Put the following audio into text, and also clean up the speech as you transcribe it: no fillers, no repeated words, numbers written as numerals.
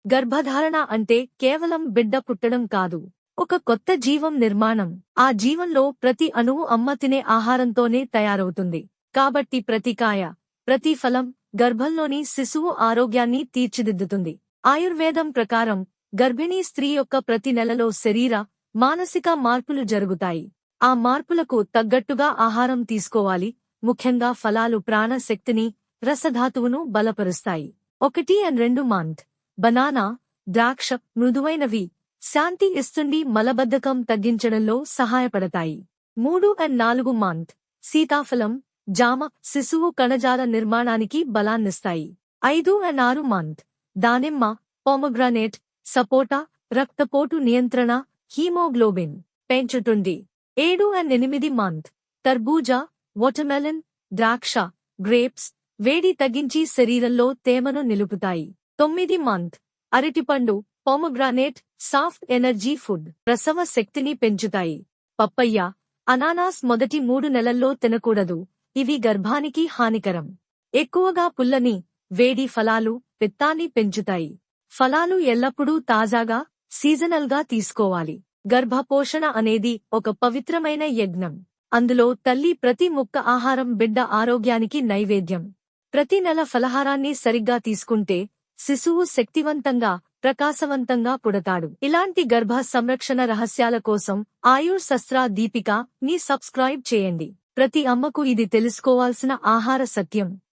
గర్భధారణ అంటే కేవలం బిడ్డ పుట్టడం కాదు, ఒక కొత్త జీవం నిర్మాణం. ఆ జీవంలో ప్రతి అణువు అమ్మ తినే ఆహారంతోనే తయారవుతుంది. కాబట్టి ప్రతి కాయ, ప్రతి ఫలం గర్భంలోని శిశువు ఆరోగ్యాన్ని తీర్చిదిద్దుతుంది. ఆయుర్వేదం ప్రకారం గర్భిణీ స్త్రీ యొక్క ప్రతి నెలలో శరీర, మానసిక మార్పులు జరుగుతాయి. ఆ మార్పులకు తగ్గట్టుగా ఆహారం తీసుకోవాలి. ముఖ్యంగా ఫలాలు ప్రాణ శక్తిని, రసధాతువును బలపరుస్తాయి. 1-2 మంత్ బనానా, ద్రాక్ష మృదువైనవి, శాంతి ఇస్తుంది, మలబద్ధకం తగ్గించడంలో సహాయపడతాయి. 3-4 మంత్ సీతాఫలం, జామ శిశువు కణజాల నిర్మాణానికి బలాన్నిస్తాయి. 5-6 మంత్ దానిమ్మ, పోమగ్రానేట్, సపోటా రక్తపోటు నియంత్రణ, హీమోగ్లోబిన్ పెంచుతుంది. 7-8 మంత్ తర్బూజా, వాటర్మెలన్, ద్రాక్ష, గ్రేప్స్ వేడి తగ్గించి శరీరంలో తేమను నిలుపుతాయి. 9 మంత్ అరటిపండు, పోమగ్రానేట్ సాఫ్ట్ ఎనర్జీ ఫుడ్, ప్రసవ శక్తిని పెంచుతాయి. పప్పయ్య, అనానాస్ మొదటి 3 నెలల్లో తినకూడదు, ఇవి గర్భానికి హానికరం. ఎక్కువగా పుల్లని, వేడి ఫలాలు పిత్తాన్ని పెంచుతాయి. ఫలాలు ఎల్లప్పుడూ తాజాగా, సీజనల్గా తీసుకోవాలి. గర్భపోషణ అనేది ఒక పవిత్రమైన యజ్ఞం. అందులో తల్లి ప్రతి ముక్క ఆహారం బిడ్డ ఆరోగ్యానికి నైవేద్యం. ప్రతి నెల ఫలహారాన్ని సరిగ్గా తీసుకుంటే శిశువు శక్తివంతంగా, ప్రకాశవంతంగా పుడతాడు. ఇలాంటి గర్భ సంరక్షణ రహస్యాల కోసం ఆయుర్ శస్త్ర దీపిక ని సబ్స్క్రైబ్ చేయండి. ప్రతి అమ్మకు ఇది తెలుసుకోవాల్సిన ఆహార సత్యం.